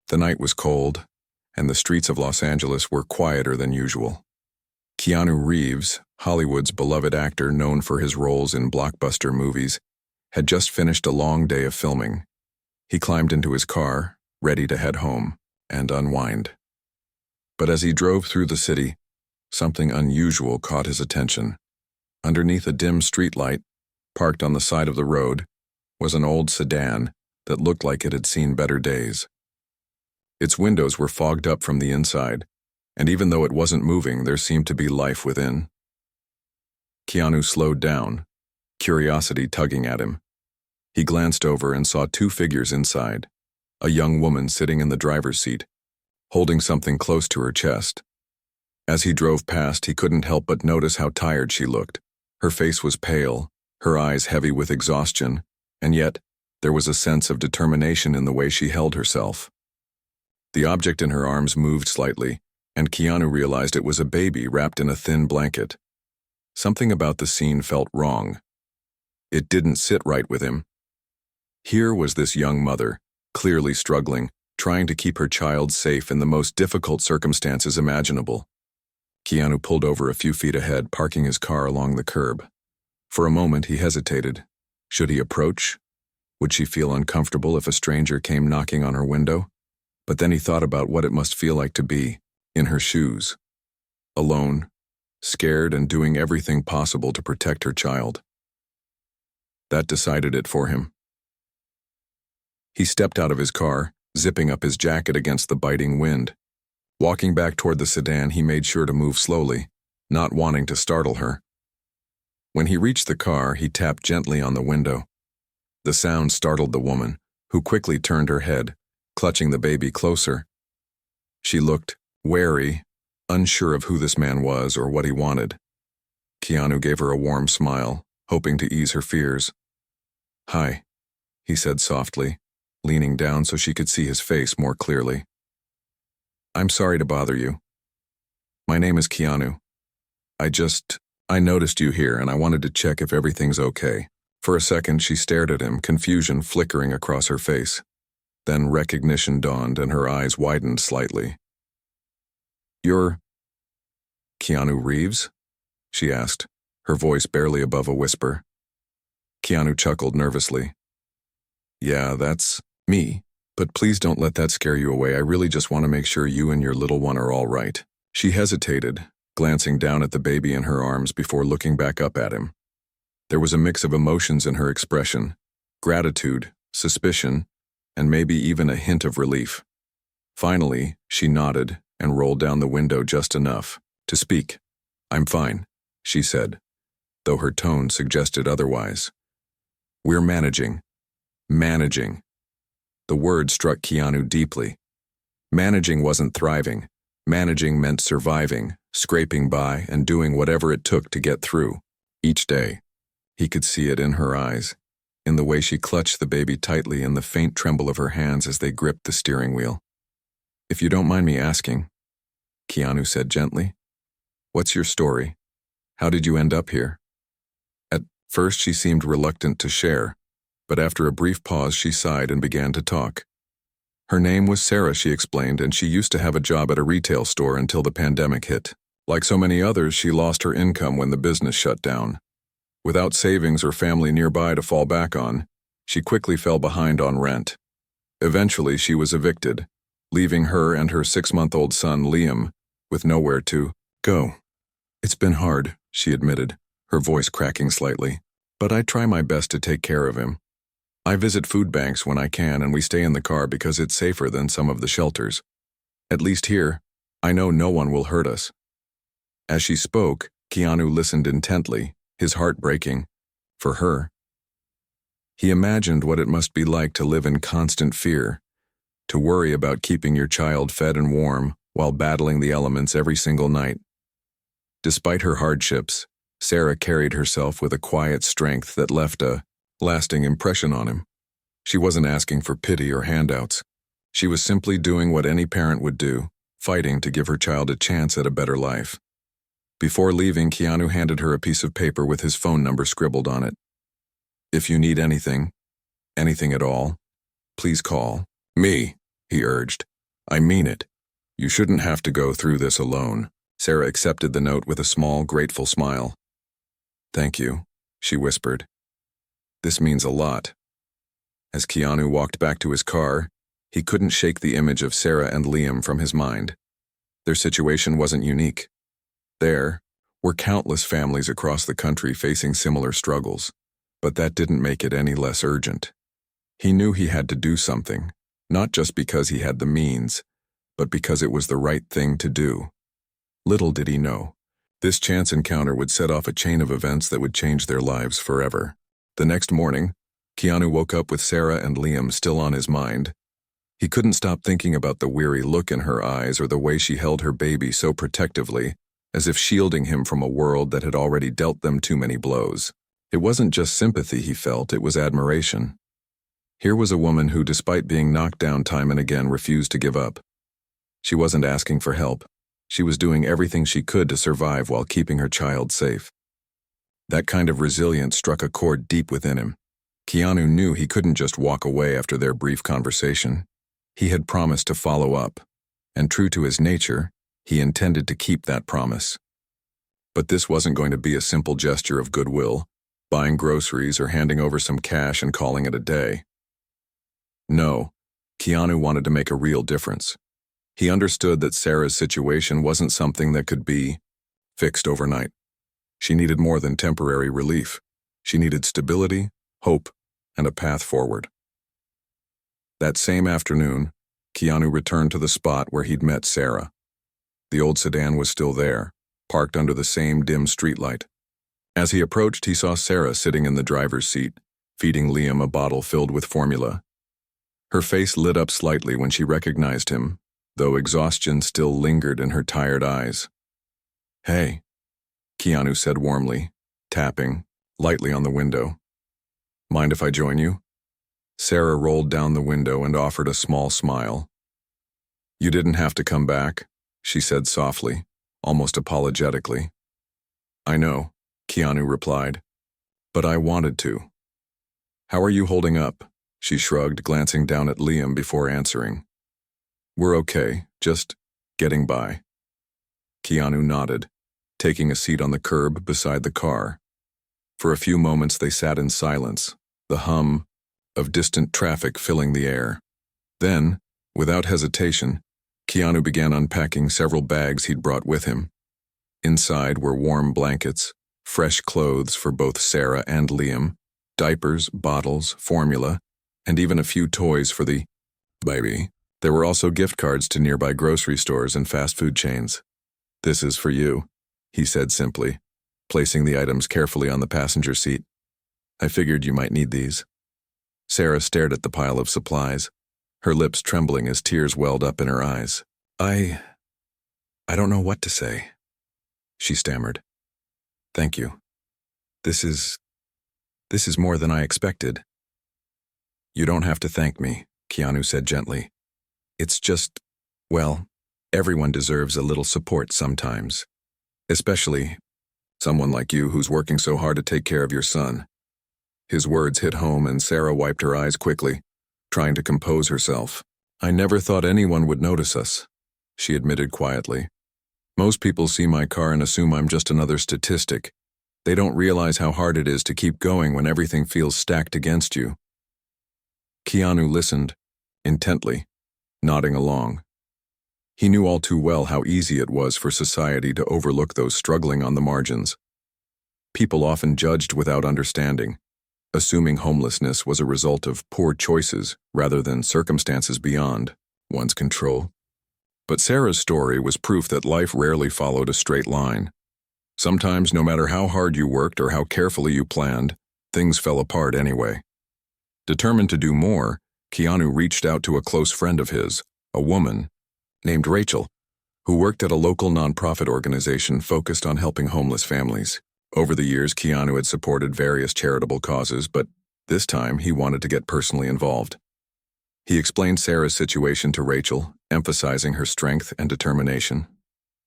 The night was cold, and the streets of Los Angeles were quieter than usual. Keanu Reeves, Hollywood's beloved actor known for his roles in blockbuster movies, had just finished a long day of filming. He climbed into his car, ready to head home and unwind. But as he drove through the city, something unusual caught his attention. Underneath a dim streetlight, parked on the side of the road, was an old sedan that looked like it had seen better days. Its windows were fogged up from the inside, and even though it wasn't moving, there seemed to be life within. Keanu slowed down, curiosity tugging at him. He glanced over and saw two figures inside, a young woman sitting in the driver's seat, holding something close to her chest. As he drove past, he couldn't help but notice how tired she looked. Her face was pale, her eyes heavy with exhaustion, and yet there was a sense of determination in the way she held herself. The object in her arms moved slightly, and Keanu realized it was a baby wrapped in a thin blanket. Something about the scene felt wrong. It didn't sit right with him. Here was this young mother, clearly struggling, trying to keep her child safe in the most difficult circumstances imaginable. Keanu pulled over a few feet ahead, parking his car along the curb. For a moment, he hesitated. Should he approach? Would she feel uncomfortable if a stranger came knocking on her window? But then he thought about what it must feel like to be in her shoes, alone, scared and doing everything possible to protect her child. That decided it for him. He stepped out of his car, zipping up his jacket against the biting wind. Walking back toward the sedan, he made sure to move slowly, not wanting to startle her. When he reached the car, he tapped gently on the window. The sound startled the woman, who quickly turned her head, clutching the baby closer. She looked wary, unsure of who this man was or what he wanted. Keanu gave her a warm smile, hoping to ease her fears. "Hi," he said softly, leaning down so she could see his face more clearly. "I'm sorry to bother you. My name is Keanu. I noticed you here and I wanted to check if everything's okay." For a second, she stared at him, confusion flickering across her face. Then recognition dawned and her eyes widened slightly. "You're Keanu Reeves?" she asked, her voice barely above a whisper. Keanu chuckled nervously. "Yeah, that's me. But please don't let that scare you away. I really just want to make sure you and your little one are all right." She hesitated, glancing down at the baby in her arms before looking back up at him. There was a mix of emotions in her expression: gratitude, suspicion, and maybe even a hint of relief. Finally, she nodded and rolled down the window just enough to speak. "I'm fine," she said, though her tone suggested otherwise. "We're managing." Managing. The word struck Keanu deeply. Managing wasn't thriving. Managing meant surviving, scraping by, and doing whatever it took to get through. Each day, he could see it in her eyes, in the way she clutched the baby tightly and the faint tremble of her hands as they gripped the steering wheel. "If you don't mind me asking," Keanu said gently, "what's your story? How did you end up here?" At first she seemed reluctant to share, but after a brief pause she sighed and began to talk. Her name was Sarah, she explained, and she used to have a job at a retail store until the pandemic hit. Like so many others, she lost her income when the business shut down. Without savings or family nearby to fall back on, she quickly fell behind on rent. Eventually, she was evicted, leaving her and her 6-month-old son, Liam, with nowhere to go. "It's been hard," she admitted, her voice cracking slightly, "but I try my best to take care of him. I visit food banks when I can, and we stay in the car because it's safer than some of the shelters. At least here, I know no one will hurt us." As she spoke, Keanu listened intently, his heart breaking for her. He imagined what it must be like to live in constant fear, to worry about keeping your child fed and warm while battling the elements every single night. Despite her hardships, Sarah carried herself with a quiet strength that left a lasting impression on him. She wasn't asking for pity or handouts. She was simply doing what any parent would do, fighting to give her child a chance at a better life. Before leaving, Keanu handed her a piece of paper with his phone number scribbled on it. "If you need anything at all, please call me," he urged, I mean it. You shouldn't have to go through this alone. Sarah accepted the note with a small, grateful smile. Thank you, she whispered. This means a lot. As Keanu walked back to his car, he couldn't shake the image of Sarah and Liam from his mind. Their situation wasn't unique. There were countless families across the country facing similar struggles, but that didn't make it any less urgent. He knew he had to do something, not just because he had the means, but because it was the right thing to do. Little did he know, this chance encounter would set off a chain of events that would change their lives forever. The next morning, Keanu woke up with Sarah and Liam still on his mind. He couldn't stop thinking about the weary look in her eyes or the way she held her baby so protectively, as if shielding him from a world that had already dealt them too many blows. It wasn't just sympathy he felt, it was admiration. Here was a woman who, despite being knocked down time and again, refused to give up. She wasn't asking for help. She was doing everything she could to survive while keeping her child safe. That kind of resilience struck a chord deep within him. Keanu knew he couldn't just walk away after their brief conversation. He had promised to follow up, and true to his nature, he intended to keep that promise. But this wasn't going to be a simple gesture of goodwill, buying groceries or handing over some cash and calling it a day. No, Keanu wanted to make a real difference. He understood that Sarah's situation wasn't something that could be fixed overnight. She needed more than temporary relief. She needed stability, hope, and a path forward. That same afternoon, Keanu returned to the spot where he'd met Sarah. The old sedan was still there, parked under the same dim streetlight. As he approached, he saw Sarah sitting in the driver's seat, feeding Liam a bottle filled with formula. Her face lit up slightly when she recognized him, though exhaustion still lingered in her tired eyes. "Hey," Keanu said warmly, tapping lightly on the window. "Mind if I join you?" Sarah rolled down the window and offered a small smile. "You didn't have to come back," she said softly, almost apologetically. "I know," Keanu replied, "but I wanted to." "How are you holding up?" she shrugged, glancing down at Liam before answering. "We're okay, just getting by." Keanu nodded, taking a seat on the curb beside the car. For a few moments they sat in silence, the hum of distant traffic filling the air. Then, without hesitation, Keanu began unpacking several bags he'd brought with him. Inside were warm blankets, fresh clothes for both Sarah and Liam, diapers, bottles, formula, and even a few toys for the baby. There were also gift cards to nearby grocery stores and fast food chains. "This is for you," he said simply, placing the items carefully on the passenger seat. "I figured you might need these." Sarah stared at the pile of supplies, her lips trembling as tears welled up in her eyes. I don't know what to say," she stammered. "Thank you. This is more than I expected." "You don't have to thank me," Keanu said gently. "It's just, well, everyone deserves a little support sometimes. Especially someone like you who's working so hard to take care of your son." His words hit home and Sarah wiped her eyes quickly, trying to compose herself. "I never thought anyone would notice us," she admitted quietly. "Most people see my car and assume I'm just another statistic. They don't realize how hard it is to keep going when everything feels stacked against you." Keanu listened, intently, nodding along. He knew all too well how easy it was for society to overlook those struggling on the margins. People often judged without understanding, assuming homelessness was a result of poor choices rather than circumstances beyond one's control. But Sarah's story was proof that life rarely followed a straight line. Sometimes, no matter how hard you worked or how carefully you planned, things fell apart anyway. Determined to do more, Keanu reached out to a close friend of his, a woman named Rachel, who worked at a local nonprofit organization focused on helping homeless families. Over the years, Keanu had supported various charitable causes, but this time he wanted to get personally involved. He explained Sarah's situation to Rachel, emphasizing her strength and determination.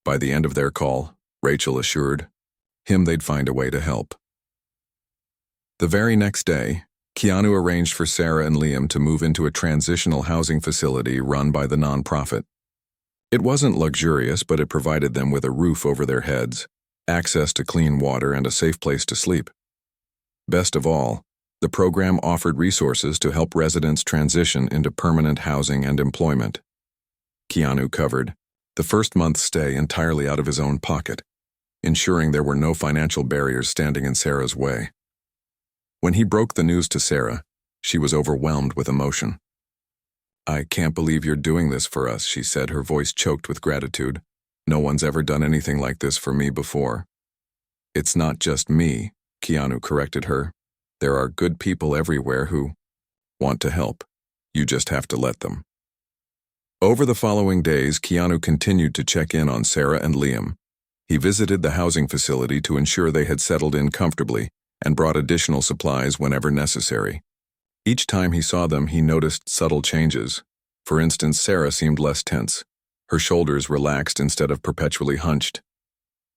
By the end of their call, Rachel assured him they'd find a way to help. The very next day, Keanu arranged for Sarah and Liam to move into a transitional housing facility run by the nonprofit. It wasn't luxurious, but it provided them with a roof over their heads, access to clean water, and a safe place to sleep. Best of all, the program offered resources to help residents transition into permanent housing and employment. Keanu covered the first month's stay entirely out of his own pocket, ensuring there were no financial barriers standing in Sarah's way. When he broke the news to Sarah, she was overwhelmed with emotion. "I can't believe you're doing this for us," she said, her voice choked with gratitude. "No one's ever done anything like this for me before." "It's not just me," Keanu corrected her. "There are good people everywhere who want to help. You just have to let them." Over the following days, Keanu continued to check in on Sarah and Liam. He visited the housing facility to ensure they had settled in comfortably and brought additional supplies whenever necessary. Each time he saw them, he noticed subtle changes. For instance, Sarah seemed less tense. Her shoulders relaxed instead of perpetually hunched.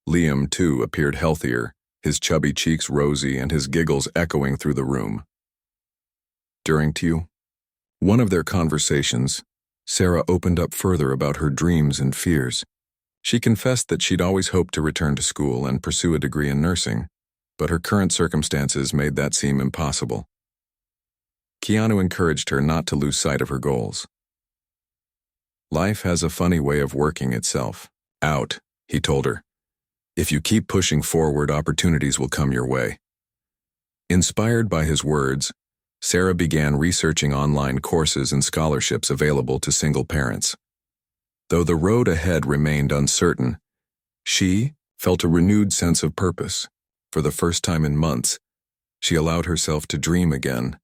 Liam, too, appeared healthier, his chubby cheeks rosy and his giggles echoing through the room. During one of their conversations, Sarah opened up further about her dreams and fears. She confessed that she'd always hoped to return to school and pursue a degree in nursing, but her current circumstances made that seem impossible. Keanu encouraged her not to lose sight of her goals. "Life has a funny way of working itself out," he told her. "If you keep pushing forward, opportunities will come your way." Inspired by his words, Sarah began researching online courses and scholarships available to single parents. Though the road ahead remained uncertain, she felt a renewed sense of purpose. For the first time in months, she allowed herself to dream again,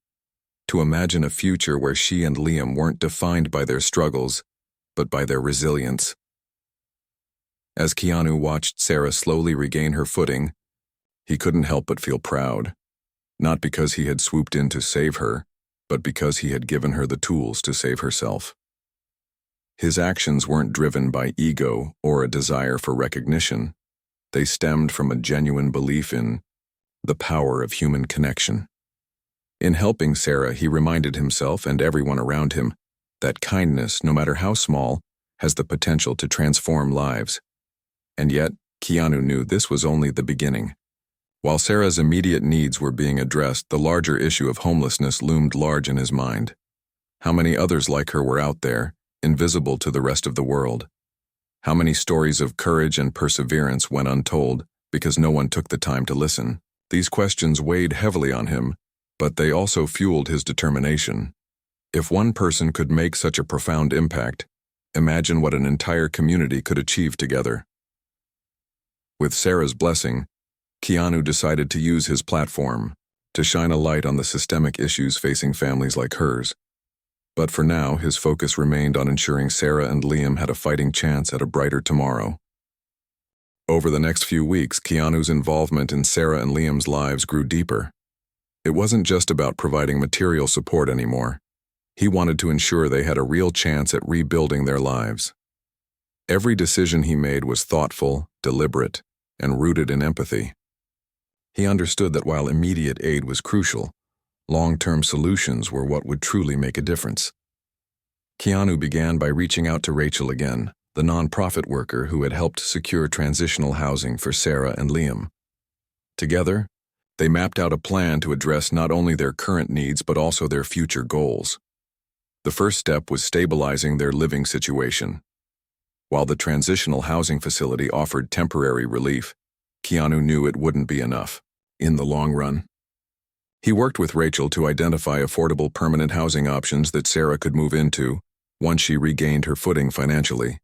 to imagine a future where she and Liam weren't defined by their struggles, but by their resilience. As Keanu watched Sarah slowly regain her footing, he couldn't help but feel proud, not because he had swooped in to save her, but because he had given her the tools to save herself. His actions weren't driven by ego or a desire for recognition. They stemmed from a genuine belief in the power of human connection. In helping Sarah, he reminded himself and everyone around him that kindness, no matter how small, has the potential to transform lives. And yet, Keanu knew this was only the beginning. While Sarah's immediate needs were being addressed, the larger issue of homelessness loomed large in his mind. How many others like her were out there, invisible to the rest of the world? How many stories of courage and perseverance went untold because no one took the time to listen? These questions weighed heavily on him, but they also fueled his determination. If one person could make such a profound impact, imagine what an entire community could achieve together. With Sarah's blessing, Keanu decided to use his platform to shine a light on the systemic issues facing families like hers. But for now, his focus remained on ensuring Sarah and Liam had a fighting chance at a brighter tomorrow. Over the next few weeks, Keanu's involvement in Sarah and Liam's lives grew deeper. It wasn't just about providing material support anymore. He wanted to ensure they had a real chance at rebuilding their lives. Every decision he made was thoughtful, deliberate, and rooted in empathy. He understood that while immediate aid was crucial, long-term solutions were what would truly make a difference. Keanu began by reaching out to Rachel again, the nonprofit worker who had helped secure transitional housing for Sarah and Liam. Together, they mapped out a plan to address not only their current needs but also their future goals. The first step was stabilizing their living situation. While the transitional housing facility offered temporary relief, Keanu knew it wouldn't be enough in the long run. He worked with Rachel to identify affordable permanent housing options that Sarah could move into once she regained her footing financially.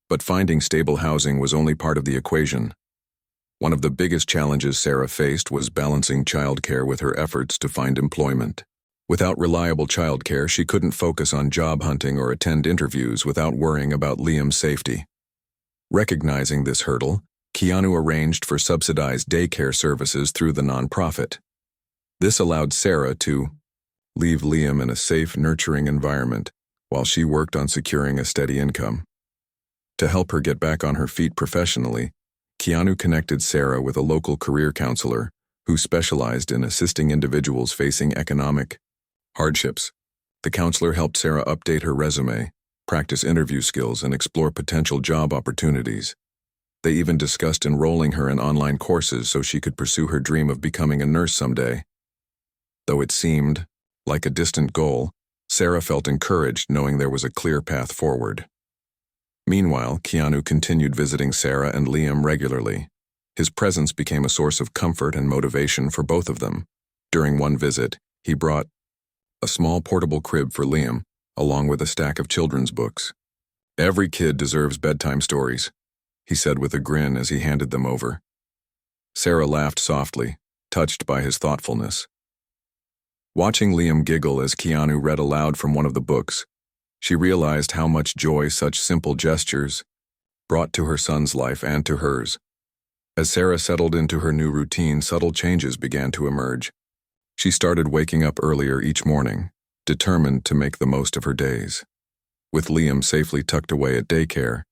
But finding stable housing was only part of the equation. One of the biggest challenges Sarah faced was balancing childcare with her efforts to find employment. Without reliable childcare, she couldn't focus on job hunting or attend interviews without worrying about Liam's safety. Recognizing this hurdle, Keanu arranged for subsidized daycare services through the nonprofit. This allowed Sarah to leave Liam in a safe, nurturing environment while she worked on securing a steady income. To help her get back on her feet professionally, Keanu connected Sarah with a local career counselor who specialized in assisting individuals facing economic hardships. The counselor helped Sarah update her resume, practice interview skills, and explore potential job opportunities. They even discussed enrolling her in online courses so she could pursue her dream of becoming a nurse someday. Though it seemed like a distant goal, Sarah felt encouraged knowing there was a clear path forward. Meanwhile, Keanu continued visiting Sarah and Liam regularly. His presence became a source of comfort and motivation for both of them. During one visit, he brought a small portable crib for Liam, along with a stack of children's books. "Every kid deserves bedtime stories," he said with a grin as he handed them over. Sarah laughed softly, touched by his thoughtfulness. Watching Liam giggle as Keanu read aloud from one of the books, she realized how much joy such simple gestures brought to her son's life and to hers. As Sarah settled into her new routine, subtle changes began to emerge. She started waking up earlier each morning, determined to make the most of her days. With Liam safely tucked away at daycare,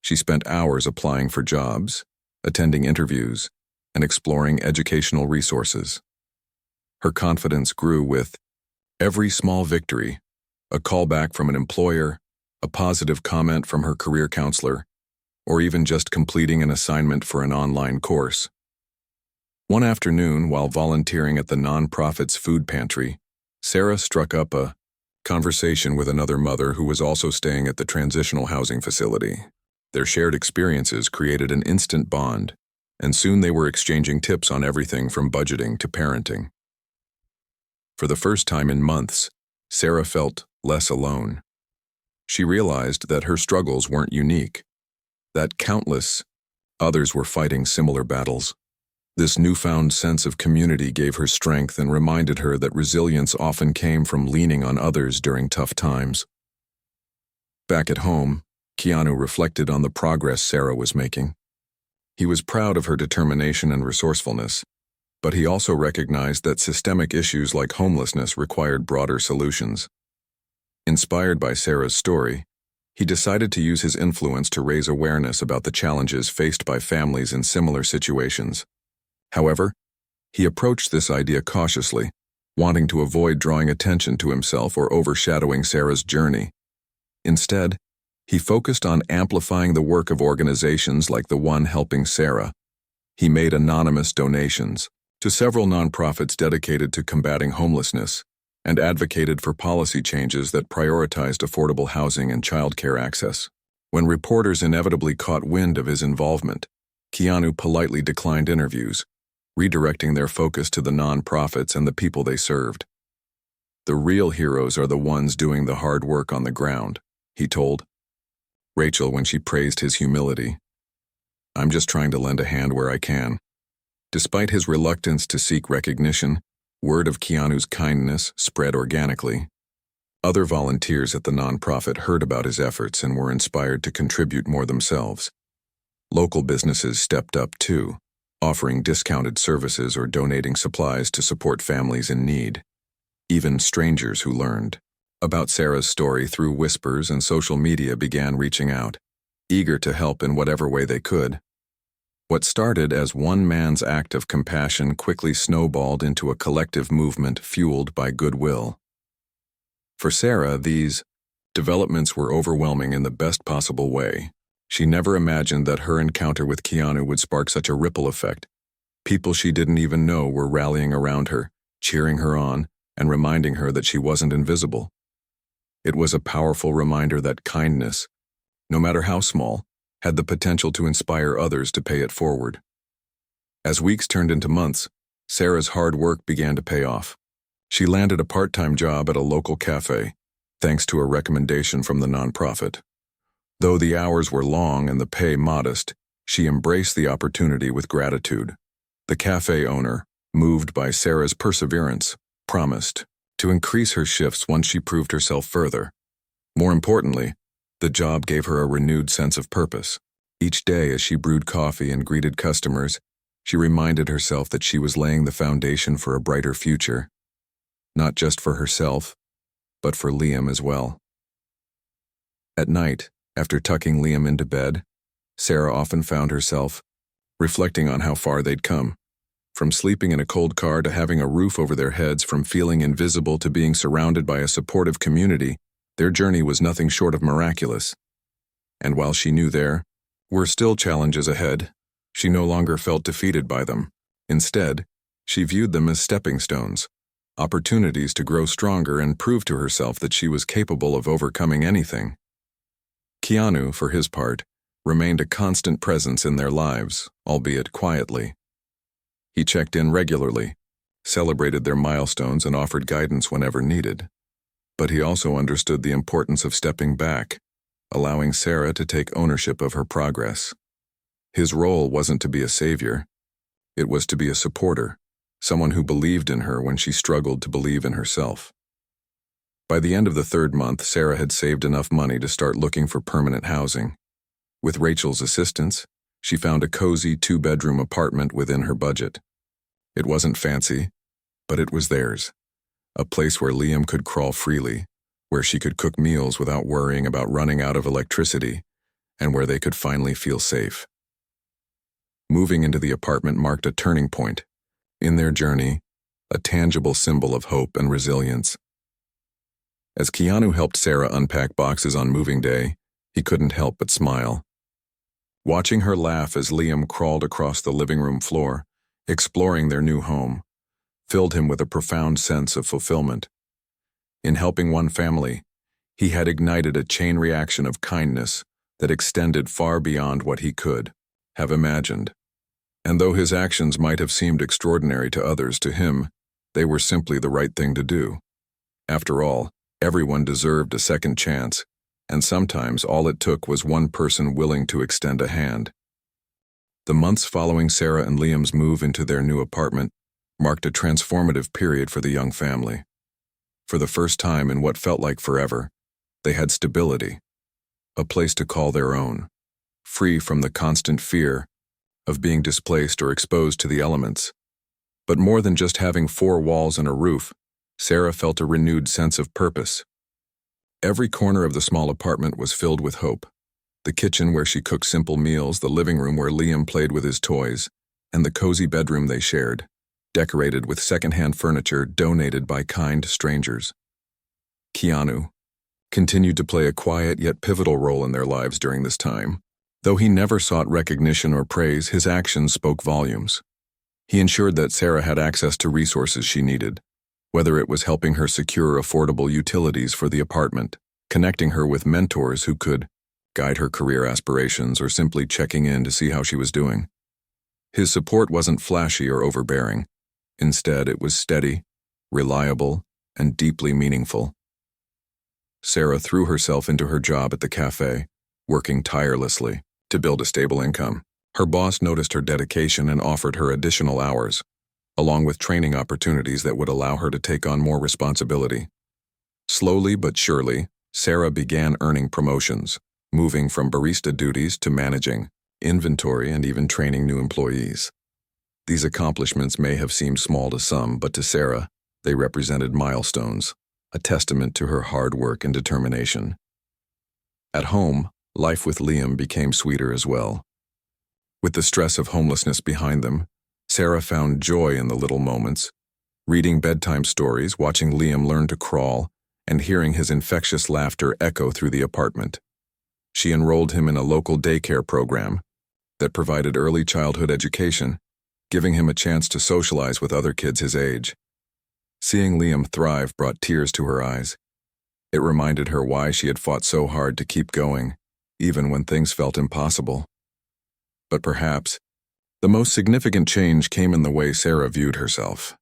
she spent hours applying for jobs, attending interviews, and exploring educational resources. Her confidence grew with every small victory, a callback from an employer, a positive comment from her career counselor, or even just completing an assignment for an online course. One afternoon, while volunteering at the nonprofit's food pantry, Sarah struck up a conversation with another mother who was also staying at the transitional housing facility. Their shared experiences created an instant bond, and soon they were exchanging tips on everything from budgeting to parenting. For the first time in months, Sarah felt less alone. She realized that her struggles weren't unique, that countless others were fighting similar battles. This newfound sense of community gave her strength and reminded her that resilience often came from leaning on others during tough times. Back at home, Keanu reflected on the progress Sarah was making. He was proud of her determination and resourcefulness, but he also recognized that systemic issues like homelessness required broader solutions. Inspired by Sarah's story, he decided to use his influence to raise awareness about the challenges faced by families in similar situations. However, he approached this idea cautiously, wanting to avoid drawing attention to himself or overshadowing Sarah's journey. Instead, he focused on amplifying the work of organizations like the one helping Sarah. He made anonymous donations to several nonprofits dedicated to combating homelessness and advocated for policy changes that prioritized affordable housing and childcare access. When reporters inevitably caught wind of his involvement, Keanu politely declined interviews, redirecting their focus to the nonprofits and the people they served. "The real heroes are the ones doing the hard work on the ground," he told Rachel when she praised his humility. "I'm just trying to lend a hand where I can." Despite his reluctance to seek recognition, word of Keanu's kindness spread organically. Other volunteers at the nonprofit heard about his efforts and were inspired to contribute more themselves. Local businesses stepped up too, offering discounted services or donating supplies to support families in need. Even strangers who learned about Sarah's story through whispers and social media began reaching out, eager to help in whatever way they could. What started as one man's act of compassion quickly snowballed into a collective movement fueled by goodwill. For Sarah, these developments were overwhelming in the best possible way. She never imagined that her encounter with Keanu would spark such a ripple effect. People she didn't even know were rallying around her, cheering her on, and reminding her that she wasn't invisible. It was a powerful reminder that kindness, no matter how small, had the potential to inspire others to pay it forward. As weeks turned into months, Sarah's hard work began to pay off. She landed a part-time job at a local cafe, thanks to a recommendation from the nonprofit. Though the hours were long and the pay modest, she embraced the opportunity with gratitude. The cafe owner, moved by Sarah's perseverance, promised to increase her shifts once she proved herself further. More importantly, the job gave her a renewed sense of purpose. Each day as she brewed coffee and greeted customers, she reminded herself that she was laying the foundation for a brighter future, not just for herself, but for Liam as well. At night, after tucking Liam into bed, Sarah often found herself reflecting on how far they'd come. From sleeping in a cold car to having a roof over their heads, from feeling invisible to being surrounded by a supportive community, Their journey was nothing short of miraculous. And while she knew there were still challenges ahead, she no longer felt defeated by them. Instead, she viewed them as stepping stones, opportunities to grow stronger and prove to herself that she was capable of overcoming anything. Keanu, for his part, remained a constant presence in their lives, albeit quietly. He checked in regularly, celebrated their milestones, and offered guidance whenever needed. But he also understood the importance of stepping back, allowing Sarah to take ownership of her progress. His role wasn't to be a savior. It was to be a supporter, someone who believed in her when she struggled to believe in herself. By the end of the 3rd month, Sarah had saved enough money to start looking for permanent housing. With Rachel's assistance, she found a cozy 2-bedroom apartment within her budget. It wasn't fancy, but it was theirs. A place where Liam could crawl freely, where she could cook meals without worrying about running out of electricity, and where they could finally feel safe. Moving into the apartment marked a turning point in their journey, a tangible symbol of hope and resilience. As Keanu helped Sarah unpack boxes on moving day, he couldn't help but smile. Watching her laugh as Liam crawled across the living room floor, exploring their new home, filled him with a profound sense of fulfillment. In helping one family, he had ignited a chain reaction of kindness that extended far beyond what he could have imagined. And though his actions might have seemed extraordinary to others, to him, they were simply the right thing to do. After all, everyone deserved a second chance, and sometimes all it took was one person willing to extend a hand. The months following Sarah and Liam's move into their new apartment marked a transformative period for the young family. For the first time in what felt like forever, they had stability, a place to call their own, free from the constant fear of being displaced or exposed to the elements. But more than just having 4 walls and a roof, Sarah felt a renewed sense of purpose. Every corner of the small apartment was filled with hope. The kitchen where she cooked simple meals, the living room where Liam played with his toys, and the cozy bedroom they shared, decorated with secondhand furniture donated by kind strangers. Keanu continued to play a quiet yet pivotal role in their lives during this time. Though he never sought recognition or praise, his actions spoke volumes. He ensured that Sarah had access to resources she needed, whether it was helping her secure affordable utilities for the apartment, connecting her with mentors who could guide her career aspirations, or simply checking in to see how she was doing. His support wasn't flashy or overbearing. Instead, it was steady, reliable, and deeply meaningful. Sarah threw herself into her job at the cafe, working tirelessly to build a stable income. Her boss noticed her dedication and offered her additional hours, along with training opportunities that would allow her to take on more responsibility. Slowly but surely, Sarah began earning promotions, moving from barista duties to managing inventory and even training new employees. These accomplishments may have seemed small to some, but to Sarah, they represented milestones, a testament to her hard work and determination. At home, life with Liam became sweeter as well. With the stress of homelessness behind them, Sarah found joy in the little moments, reading bedtime stories, watching Liam learn to crawl, and hearing his infectious laughter echo through the apartment. She enrolled him in a local daycare program that provided early childhood education, giving him a chance to socialize with other kids his age. Seeing Liam thrive brought tears to her eyes. It reminded her why she had fought so hard to keep going, even when things felt impossible. But perhaps the most significant change came in the way Sarah viewed herself.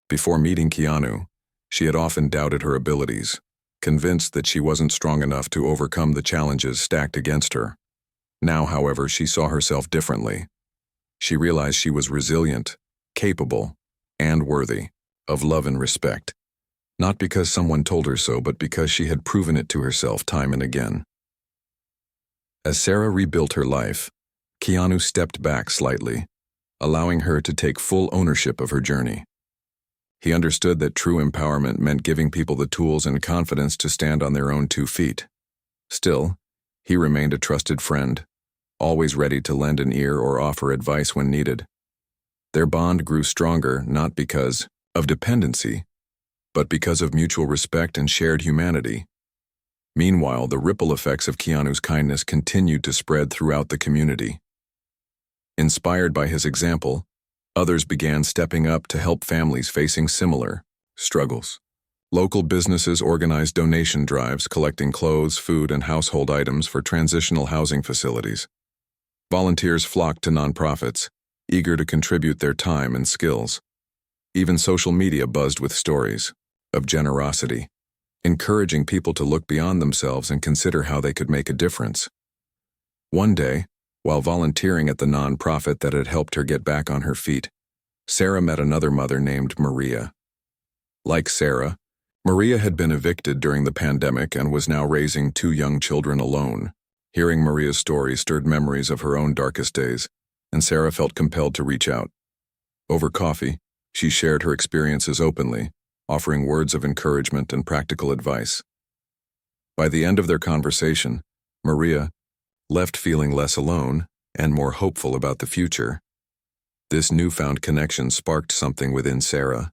Before meeting Keanu, she had often doubted her abilities, convinced that she wasn't strong enough to overcome the challenges stacked against her. Now, however, she saw herself differently. She realized she was resilient, capable, and worthy of love and respect, not because someone told her so, but because she had proven it to herself time and again. As Sarah rebuilt her life, Keanu stepped back slightly, allowing her to take full ownership of her journey. He understood that true empowerment meant giving people the tools and confidence to stand on their own 2 feet. Still, he remained a trusted friend, always ready to lend an ear or offer advice when needed. Their bond grew stronger not because of dependency, but because of mutual respect and shared humanity. Meanwhile, the ripple effects of Keanu's kindness continued to spread throughout the community. Inspired by his example, others began stepping up to help families facing similar struggles. Local businesses organized donation drives collecting clothes, food, and household items for transitional housing facilities. Volunteers flocked to nonprofits, eager to contribute their time and skills. Even social media buzzed with stories of generosity, encouraging people to look beyond themselves and consider how they could make a difference. One day, while volunteering at the nonprofit that had helped her get back on her feet, Sarah met another mother named Maria. Like Sarah, Maria had been evicted during the pandemic and was now raising 2 young children alone. Hearing Maria's story stirred memories of her own darkest days, and Sarah felt compelled to reach out. Over coffee, she shared her experiences openly, offering words of encouragement and practical advice. By the end of their conversation, Maria left feeling less alone and more hopeful about the future. This newfound connection sparked something within Sarah.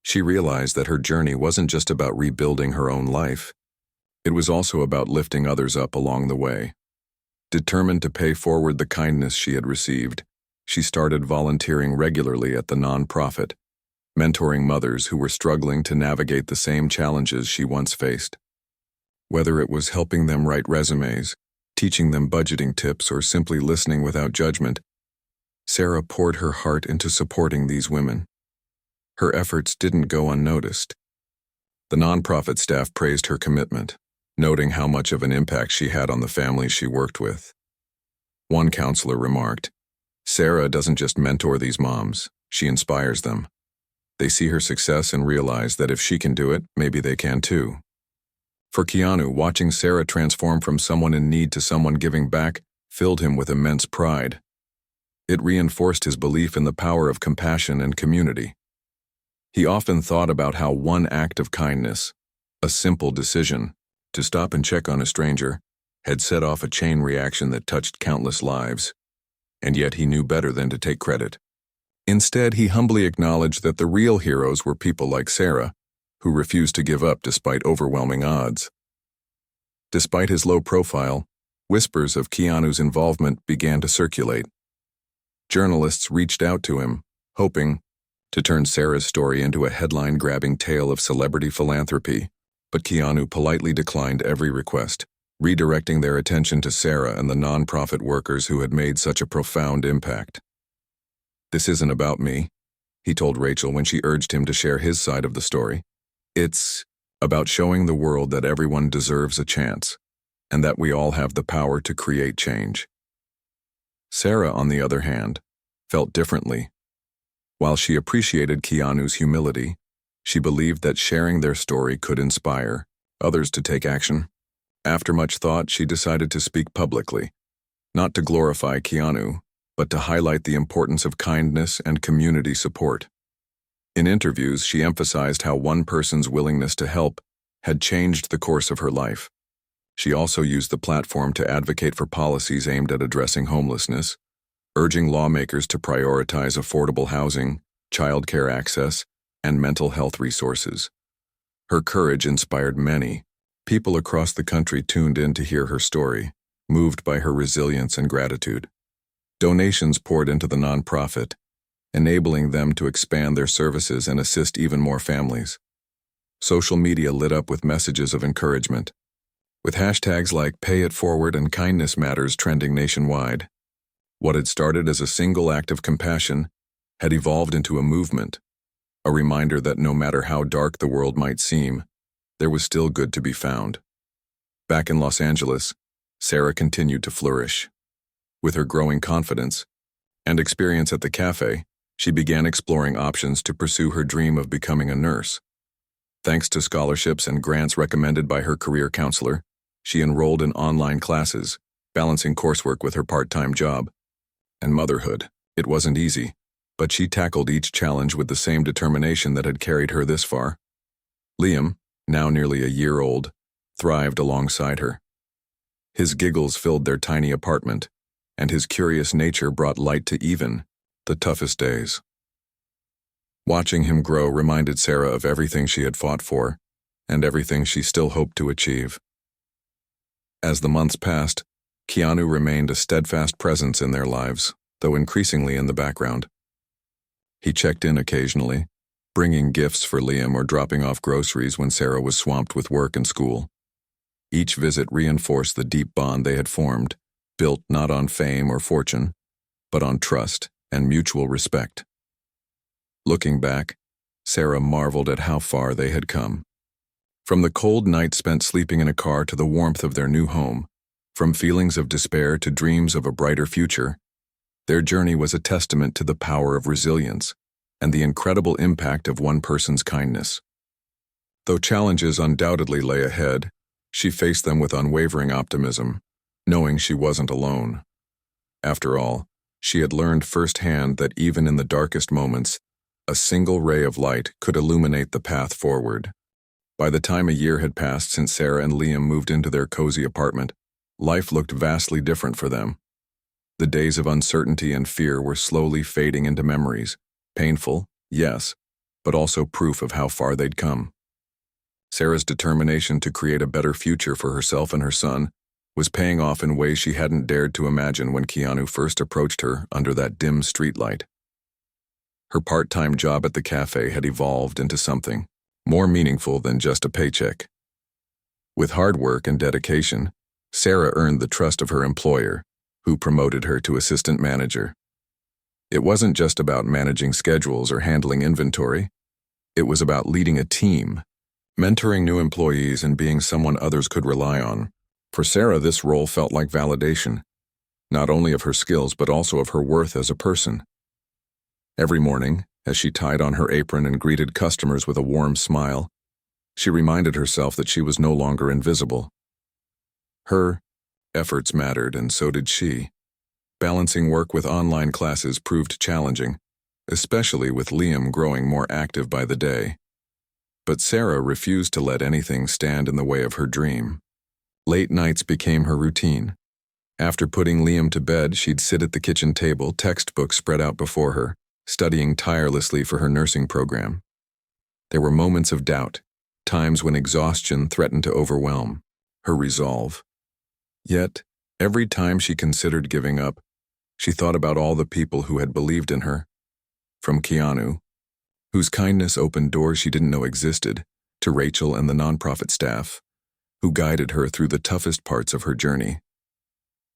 She realized that her journey wasn't just about rebuilding her own life. It was also about lifting others up along the way. Determined to pay forward the kindness she had received, she started volunteering regularly at the nonprofit, mentoring mothers who were struggling to navigate the same challenges she once faced. Whether it was helping them write resumes, teaching them budgeting tips, or simply listening without judgment, Sarah poured her heart into supporting these women. Her efforts didn't go unnoticed. The nonprofit staff praised her commitment, noting how much of an impact she had on the families she worked with. One counselor remarked, "Sarah doesn't just mentor these moms, she inspires them. They see her success and realize that if she can do it, maybe they can too." For Keanu, watching Sarah transform from someone in need to someone giving back filled him with immense pride. It reinforced his belief in the power of compassion and community. He often thought about how one act of kindness, a simple decision to stop and check on a stranger, had set off a chain reaction that touched countless lives. And yet he knew better than to take credit. Instead, he humbly acknowledged that the real heroes were people like Sarah, who refused to give up despite overwhelming odds. Despite his low profile, whispers of Keanu's involvement began to circulate. Journalists reached out to him, hoping to turn Sarah's story into a headline-grabbing tale of celebrity philanthropy, but Keanu politely declined every request, redirecting their attention to Sarah and the nonprofit workers who had made such a profound impact. "This isn't about me," he told Rachel when she urged him to share his side of the story. "It's about showing the world that everyone deserves a chance, and that we all have the power to create change." Sarah, on the other hand, felt differently. While she appreciated Keanu's humility, she believed that sharing their story could inspire others to take action. After much thought, she decided to speak publicly, not to glorify Keanu, but to highlight the importance of kindness and community support. In interviews, she emphasized how one person's willingness to help had changed the course of her life. She also used the platform to advocate for policies aimed at addressing homelessness, urging lawmakers to prioritize affordable housing, childcare access, and mental health resources. Her courage inspired many. People across the country tuned in to hear her story, moved by her resilience and gratitude. Donations poured into the nonprofit, enabling them to expand their services and assist even more families. Social media lit up with messages of encouragement, with hashtags like "Pay It Forward" and "Kindness Matters" trending nationwide. What had started as a single act of compassion had evolved into a movement, a reminder that no matter how dark the world might seem, there was still good to be found. Back in Los Angeles, Sarah continued to flourish. With her growing confidence and experience at the cafe, she began exploring options to pursue her dream of becoming a nurse. Thanks to scholarships and grants recommended by her career counselor, she enrolled in online classes, balancing coursework with her part-time job and motherhood. It wasn't easy, but she tackled each challenge with the same determination that had carried her this far. Liam, now nearly a year old, thrived alongside her. His giggles filled their tiny apartment, and his curious nature brought light to even the toughest days. Watching him grow reminded Sarah of everything she had fought for, and everything she still hoped to achieve. As the months passed, Keanu remained a steadfast presence in their lives, though increasingly in the background. He checked in occasionally, bringing gifts for Liam or dropping off groceries when Sarah was swamped with work and school. Each visit reinforced the deep bond they had formed, built not on fame or fortune, but on trust and mutual respect. Looking back, Sarah marveled at how far they had come. From the cold night spent sleeping in a car to the warmth of their new home, from feelings of despair to dreams of a brighter future, their journey was a testament to the power of resilience and the incredible impact of one person's kindness. Though challenges undoubtedly lay ahead, she faced them with unwavering optimism, knowing she wasn't alone. After all, she had learned firsthand that even in the darkest moments, a single ray of light could illuminate the path forward. By the time a year had passed since Sarah and Liam moved into their cozy apartment, life looked vastly different for them. The days of uncertainty and fear were slowly fading into memories. Painful, yes, but also proof of how far they'd come. Sarah's determination to create a better future for herself and her son was paying off in ways she hadn't dared to imagine when Keanu first approached her under that dim streetlight. Her part-time job at the cafe had evolved into something more meaningful than just a paycheck. With hard work and dedication, Sarah earned the trust of her employer, who promoted her to assistant manager. It wasn't just about managing schedules or handling inventory. It was about leading a team, mentoring new employees, and being someone others could rely on. For Sarah, this role felt like validation, not only of her skills but also of her worth as a person. Every morning, as she tied on her apron and greeted customers with a warm smile, she reminded herself that she was no longer invisible. Her efforts mattered, and so did she. Balancing work with online classes proved challenging, especially with Liam growing more active by the day. But Sarah refused to let anything stand in the way of her dream. Late nights became her routine. After putting Liam to bed, she'd sit at the kitchen table, textbooks spread out before her, studying tirelessly for her nursing program. There were moments of doubt, times when exhaustion threatened to overwhelm her resolve. Yet, every time she considered giving up, she thought about all the people who had believed in her. From Keanu, whose kindness opened doors she didn't know existed, to Rachel and the nonprofit staff, who guided her through the toughest parts of her journey.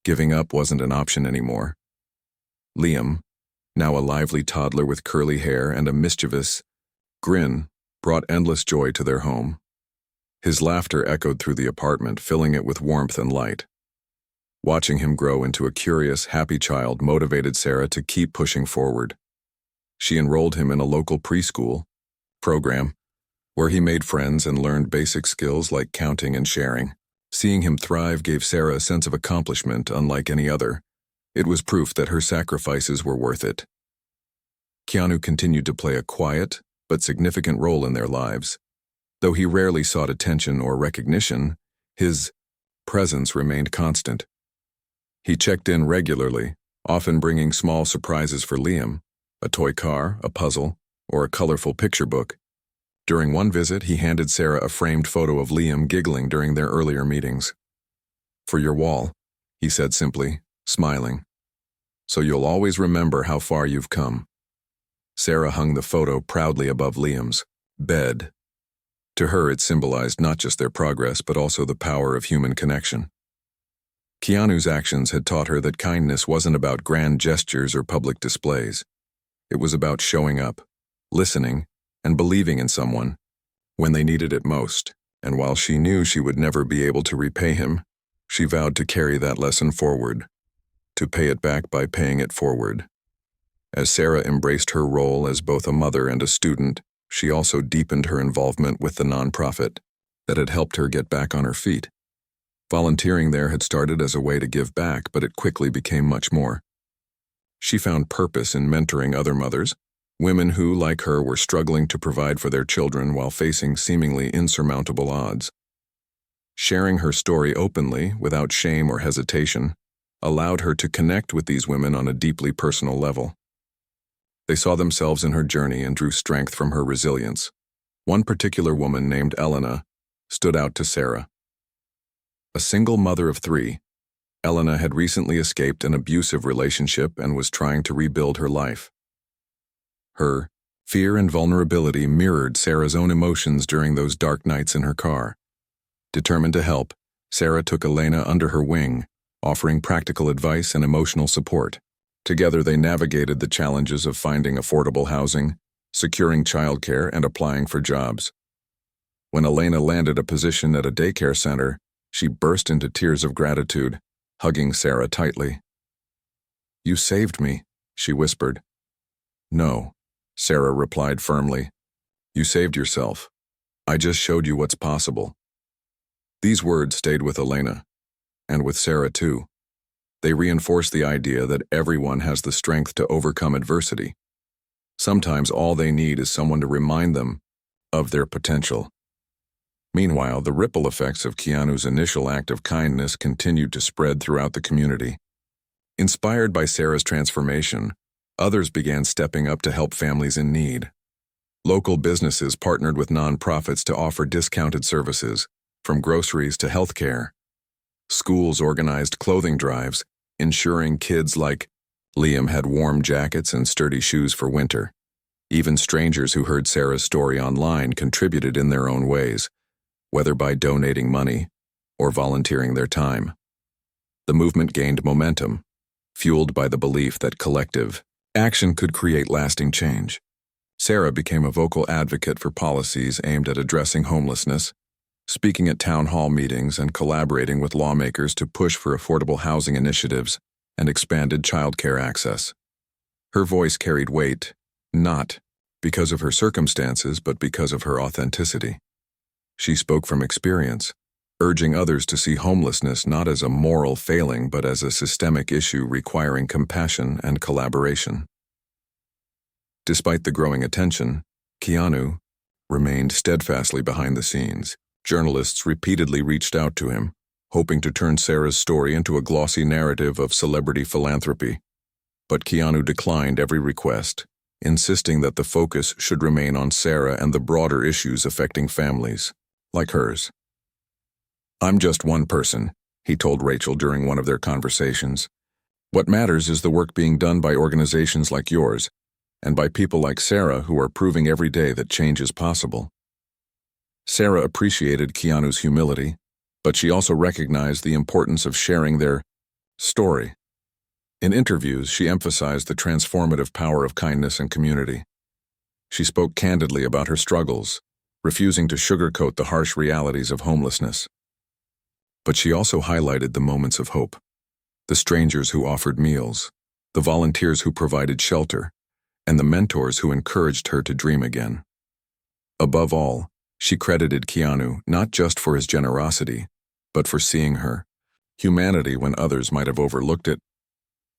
Giving up wasn't an option anymore. Liam, now a lively toddler with curly hair and a mischievous grin, brought endless joy to their home. His laughter echoed through the apartment, filling it with warmth and light. Watching him grow into a curious, happy child motivated Sarah to keep pushing forward. She enrolled him in a local preschool program, where he made friends and learned basic skills like counting and sharing. Seeing him thrive gave Sarah a sense of accomplishment unlike any other. It was proof that her sacrifices were worth it. Keanu continued to play a quiet but significant role in their lives. Though he rarely sought attention or recognition, his presence remained constant. He checked in regularly, often bringing small surprises for Liam, a toy car, a puzzle, or a colorful picture book. During one visit, he handed Sarah a framed photo of Liam giggling during their earlier meetings. "For your wall," he said simply, smiling. "So you'll always remember how far you've come." Sarah hung the photo proudly above Liam's bed. To her, it symbolized not just their progress, but also the power of human connection. Keanu's actions had taught her that kindness wasn't about grand gestures or public displays. It was about showing up, listening, and believing in someone when they needed it most. And while she knew she would never be able to repay him, she vowed to carry that lesson forward, to pay it back by paying it forward. As Sarah embraced her role as both a mother and a student, she also deepened her involvement with the nonprofit that had helped her get back on her feet. Volunteering there had started as a way to give back, but it quickly became much more. She found purpose in mentoring other mothers, women who, like her, were struggling to provide for their children while facing seemingly insurmountable odds. Sharing her story openly, without shame or hesitation, allowed her to connect with these women on a deeply personal level. They saw themselves in her journey and drew strength from her resilience. One particular woman named Elena stood out to Sarah. A single mother of 3, Elena had recently escaped an abusive relationship and was trying to rebuild her life. Her fear and vulnerability mirrored Sarah's own emotions during those dark nights in her car. Determined to help, Sarah took Elena under her wing, offering practical advice and emotional support. Together they navigated the challenges of finding affordable housing, securing childcare, and applying for jobs. When Elena landed a position at a daycare center, she burst into tears of gratitude, hugging Sarah tightly. "You saved me," she whispered. "No," Sarah replied firmly. "You saved yourself. I just showed you what's possible." These words stayed with Elena, and with Sarah too. They reinforced the idea that everyone has the strength to overcome adversity. Sometimes all they need is someone to remind them of their potential. Meanwhile, the ripple effects of Keanu's initial act of kindness continued to spread throughout the community. Inspired by Sarah's transformation, others began stepping up to help families in need. Local businesses partnered with nonprofits to offer discounted services, from groceries to healthcare. Schools organized clothing drives, ensuring kids like Liam had warm jackets and sturdy shoes for winter. Even strangers who heard Sarah's story online contributed in their own ways, whether by donating money or volunteering their time. The movement gained momentum, fueled by the belief that collective action could create lasting change. Sarah became a vocal advocate for policies aimed at addressing homelessness, speaking at town hall meetings and collaborating with lawmakers to push for affordable housing initiatives and expanded childcare access. Her voice carried weight, not because of her circumstances, but because of her authenticity. She spoke from experience, urging others to see homelessness not as a moral failing but as a systemic issue requiring compassion and collaboration. Despite the growing attention, Keanu remained steadfastly behind the scenes. Journalists repeatedly reached out to him, hoping to turn Sarah's story into a glossy narrative of celebrity philanthropy. But Keanu declined every request, insisting that the focus should remain on Sarah and the broader issues affecting families like hers. "I'm just one person," he told Rachel during one of their conversations. "What matters is the work being done by organizations like yours, and by people like Sarah who are proving every day that change is possible." Sarah appreciated Keanu's humility, but she also recognized the importance of sharing their story. In interviews, she emphasized the transformative power of kindness and community. She spoke candidly about her struggles, refusing to sugarcoat the harsh realities of homelessness. But she also highlighted the moments of hope, the strangers who offered meals, the volunteers who provided shelter, and the mentors who encouraged her to dream again. Above all, she credited Keanu not just for his generosity, but for seeing her humanity when others might have overlooked it.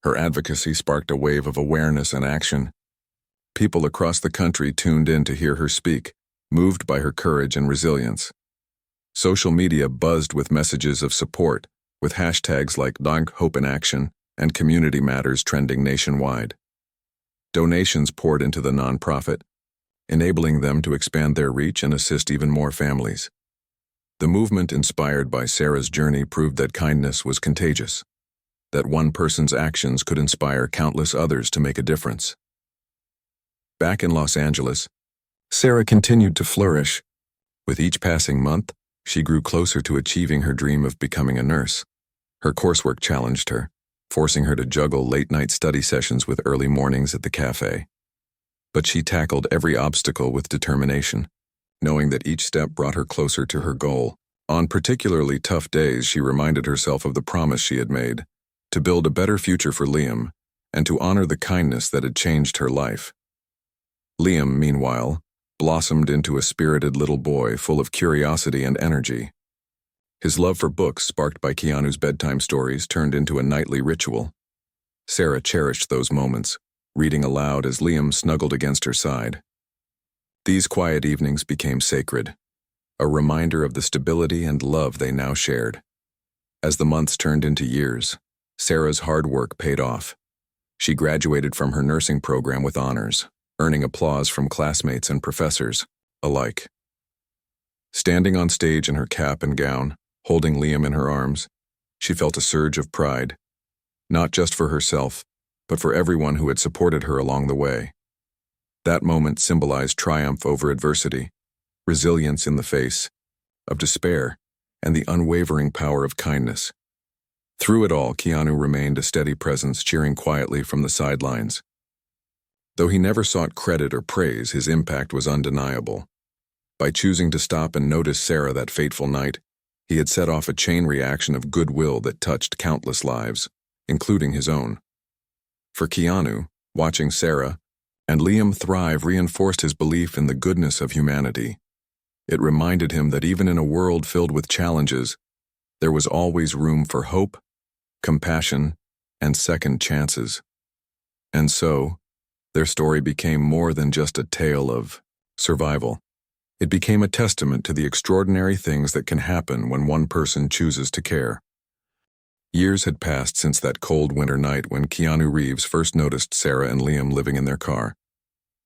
Her advocacy sparked a wave of awareness and action. People across the country tuned in to hear her speak, moved by her courage and resilience. Social media buzzed with messages of support, with hashtags like #Hope in Action and Community Matters trending nationwide. Donations poured into the nonprofit, enabling them to expand their reach and assist even more families. The movement inspired by Sarah's journey proved that kindness was contagious, that one person's actions could inspire countless others to make a difference. Back in Los Angeles, Sarah continued to flourish. With each passing month, she grew closer to achieving her dream of becoming a nurse. Her coursework challenged her, forcing her to juggle late-night study sessions with early mornings at the cafe. But she tackled every obstacle with determination, knowing that each step brought her closer to her goal. On particularly tough days, she reminded herself of the promise she had made, to build a better future for Liam, and to honor the kindness that had changed her life. Liam, meanwhile, blossomed into a spirited little boy full of curiosity and energy. His love for books, sparked by Keanu's bedtime stories, turned into a nightly ritual. Sarah cherished those moments, reading aloud as Liam snuggled against her side. These quiet evenings became sacred, a reminder of the stability and love they now shared. As the months turned into years, Sarah's hard work paid off. She graduated from her nursing program with honors, earning applause from classmates and professors alike. Standing on stage in her cap and gown, Holding Liam in her arms, she felt a surge of pride, not just for herself, but for everyone who had supported her along the way. That moment symbolized triumph over adversity, resilience in the face of despair, and the unwavering power of kindness. Through it all, Keanu remained a steady presence, cheering quietly from the sidelines. Though he never sought credit or praise, his impact was undeniable. By choosing to stop and notice Sarah that fateful night, he had set off a chain reaction of goodwill that touched countless lives, including his own. For Keanu, watching Sarah and Liam thrive reinforced his belief in the goodness of humanity. It reminded him that even in a world filled with challenges, there was always room for hope, compassion, and second chances. And so, their story became more than just a tale of survival. It became a testament to the extraordinary things that can happen when one person chooses to care. Years had passed since that cold winter night when Keanu Reeves first noticed Sarah and Liam living in their car.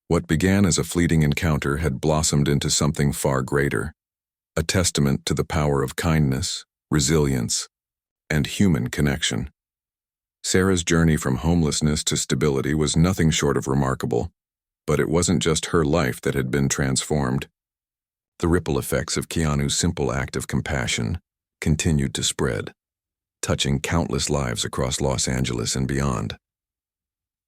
What began as a fleeting encounter had blossomed into something far greater, a testament to the power of kindness, resilience, and human connection. Sarah's journey from homelessness to stability was nothing short of remarkable, but it wasn't just her life that had been transformed. The ripple effects of Keanu's simple act of compassion continued to spread, touching countless lives across Los Angeles and beyond.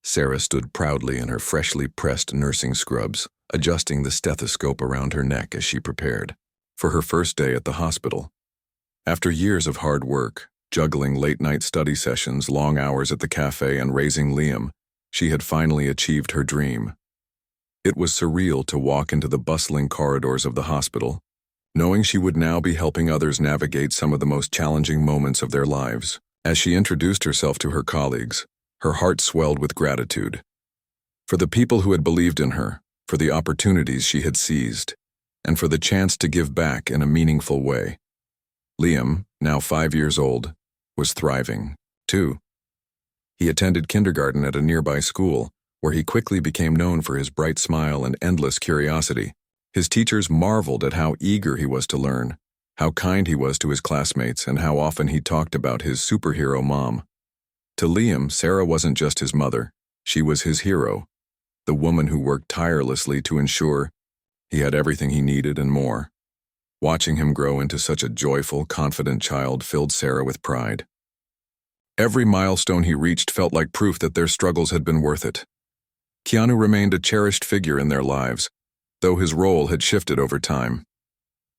Sarah stood proudly in her freshly pressed nursing scrubs, adjusting the stethoscope around her neck as she prepared for her first day at the hospital. After years of hard work, juggling late-night study sessions, long hours at the cafe, and raising Liam, she had finally achieved her dream. It was surreal to walk into the bustling corridors of the hospital, knowing she would now be helping others navigate some of the most challenging moments of their lives. As she introduced herself to her colleagues, her heart swelled with gratitude. For the people who had believed in her, for the opportunities she had seized, and for the chance to give back in a meaningful way. Liam, now 5 years old, was thriving, too. He attended kindergarten at a nearby school, where he quickly became known for his bright smile and endless curiosity. His teachers marveled at how eager he was to learn, how kind he was to his classmates, and how often he talked about his superhero mom. To Liam, Sarah wasn't just his mother, she was his hero, the woman who worked tirelessly to ensure he had everything he needed and more. Watching him grow into such a joyful, confident child filled Sarah with pride. Every milestone he reached felt like proof that their struggles had been worth it. Keanu remained a cherished figure in their lives, though his role had shifted over time.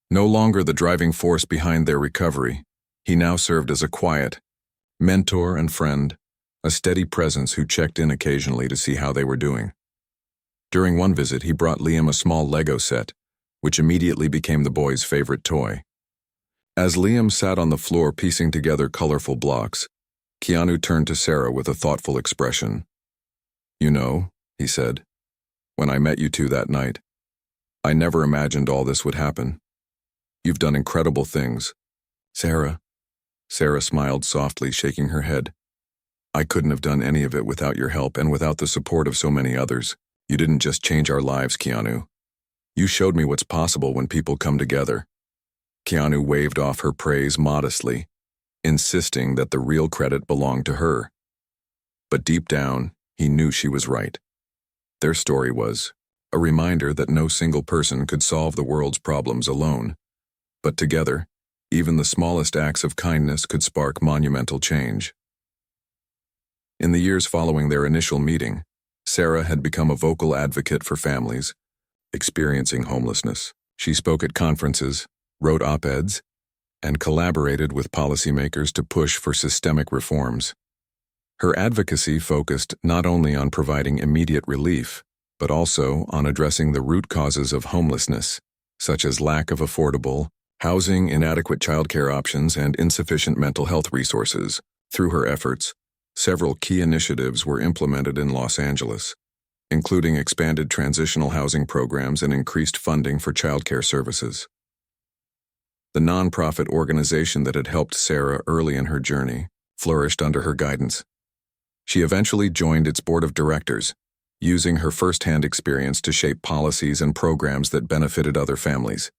No longer the driving force behind their recovery, he now served as a quiet mentor and friend, a steady presence who checked in occasionally to see how they were doing. During one visit, he brought Liam a small Lego set, which immediately became the boy's favorite toy. As Liam sat on the floor piecing together colorful blocks, Keanu turned to Sarah with a thoughtful expression. "You know," he said, "when I met you two that night, I never imagined all this would happen. You've done incredible things." "Sarah," Sarah smiled softly, shaking her head. "I couldn't have done any of it without your help and without the support of so many others. You didn't just change our lives, Keanu. You showed me what's possible when people come together." Keanu waved off her praise modestly, insisting that the real credit belonged to her. But deep down, he knew she was right. Their story was a reminder that no single person could solve the world's problems alone. But together, even the smallest acts of kindness could spark monumental change. In the years following their initial meeting, Sarah had become a vocal advocate for families experiencing homelessness. She spoke at conferences, wrote op-eds, and collaborated with policymakers to push for systemic reforms. Her advocacy focused not only on providing immediate relief, but also on addressing the root causes of homelessness, such as lack of affordable housing, inadequate childcare options, and insufficient mental health resources. Through her efforts, several key initiatives were implemented in Los Angeles, including expanded transitional housing programs and increased funding for childcare services. The nonprofit organization that had helped Sarah early in her journey flourished under her guidance. She eventually joined its board of directors, using her first-hand experience to shape policies and programs that benefited other families.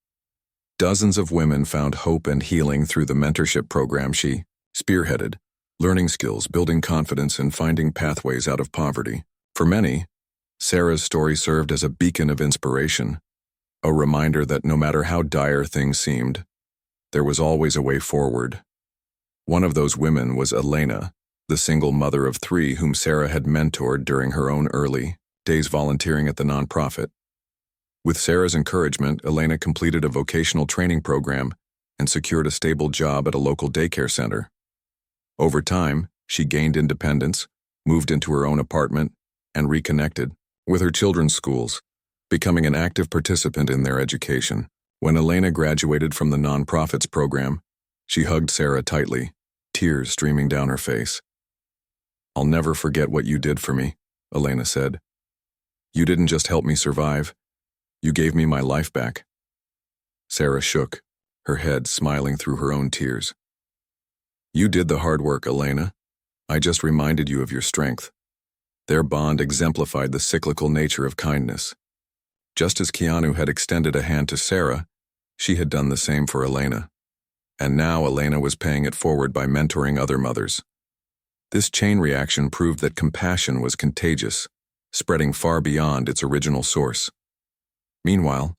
Dozens of women found hope and healing through the mentorship program she spearheaded, learning skills, building confidence, and finding pathways out of poverty. For many, Sarah's story served as a beacon of inspiration, a reminder that no matter how dire things seemed, there was always a way forward. One of those women was Elena, the single mother of 3 whom Sarah had mentored during her own early days volunteering at the nonprofit. With Sarah's encouragement, Elena completed a vocational training program and secured a stable job at a local daycare center. Over time, she gained independence, moved into her own apartment, and reconnected with her children's schools, becoming an active participant in their education. When Elena graduated from the nonprofit's program, she hugged Sarah tightly, tears streaming down her face. "I'll never forget what you did for me," Elena said. "You didn't just help me survive, you gave me my life back." Sarah shook, her head smiling through her own tears. "You did the hard work, Elena. I just reminded you of your strength." Their bond exemplified the cyclical nature of kindness. Just as Keanu had extended a hand to Sarah, she had done the same for Elena. And now Elena was paying it forward by mentoring other mothers. This chain reaction proved that compassion was contagious, spreading far beyond its original source. Meanwhile,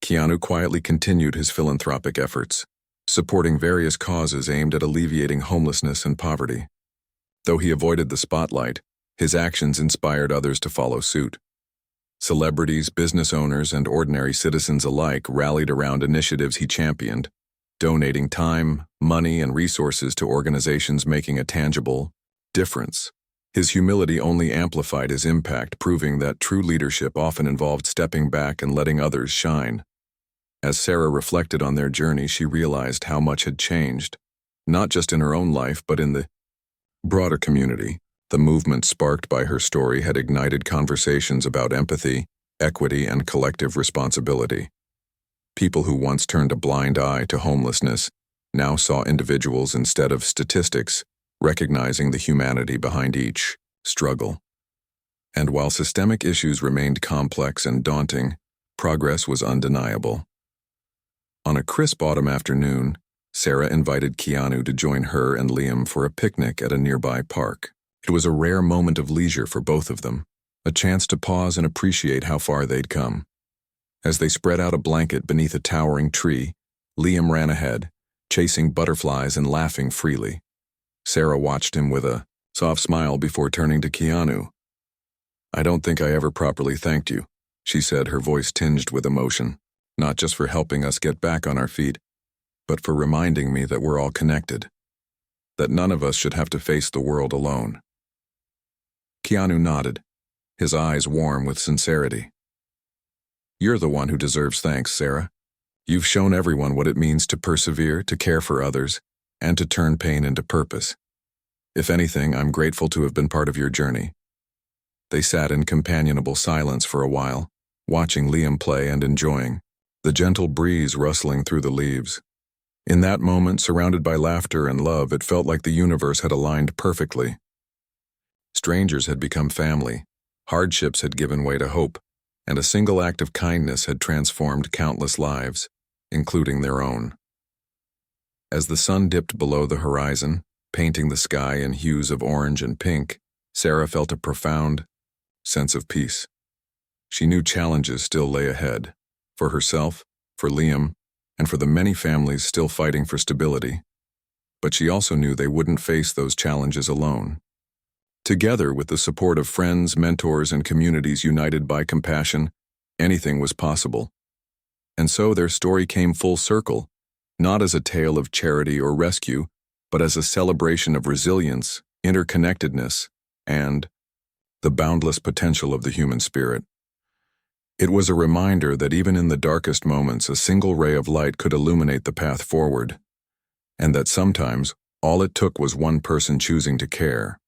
Keanu quietly continued his philanthropic efforts, supporting various causes aimed at alleviating homelessness and poverty. Though he avoided the spotlight, his actions inspired others to follow suit. Celebrities, business owners, and ordinary citizens alike rallied around initiatives he championed, donating time, money, and resources to organizations making a tangible difference. His humility only amplified his impact, proving that true leadership often involved stepping back and letting others shine. As Sarah reflected on their journey, she realized how much had changed, not just in her own life, but in the broader community. The movement sparked by her story had ignited conversations about empathy, equity, and collective responsibility. People who once turned a blind eye to homelessness now saw individuals instead of statistics, recognizing the humanity behind each struggle. And while systemic issues remained complex and daunting, progress was undeniable. On a crisp autumn afternoon, Sarah invited Keanu to join her and Liam for a picnic at a nearby park. It was a rare moment of leisure for both of them, a chance to pause and appreciate how far they'd come. As they spread out a blanket beneath a towering tree, Liam ran ahead, chasing butterflies and laughing freely. Sarah watched him with a soft smile before turning to Keanu. "I don't think I ever properly thanked you," she said, her voice tinged with emotion, "not just for helping us get back on our feet, but for reminding me that we're all connected, that none of us should have to face the world alone." Keanu nodded, his eyes warm with sincerity. "You're the one who deserves thanks, Sarah. You've shown everyone what it means to persevere, to care for others, and to turn pain into purpose. If anything, I'm grateful to have been part of your journey." They sat in companionable silence for a while, watching Liam play and enjoying the gentle breeze rustling through the leaves. In that moment, surrounded by laughter and love, it felt like the universe had aligned perfectly. Strangers had become family, hardships had given way to hope, and a single act of kindness had transformed countless lives, including their own. As the sun dipped below the horizon, painting the sky in hues of orange and pink, Sarah felt a profound sense of peace. She knew challenges still lay ahead, for herself, for Liam, and for the many families still fighting for stability. But she also knew they wouldn't face those challenges alone. Together, with the support of friends, mentors, and communities united by compassion, anything was possible. And so their story came full circle, not as a tale of charity or rescue, but as a celebration of resilience, interconnectedness, and the boundless potential of the human spirit. It was a reminder that even in the darkest moments, a single ray of light could illuminate the path forward, and that sometimes all it took was one person choosing to care.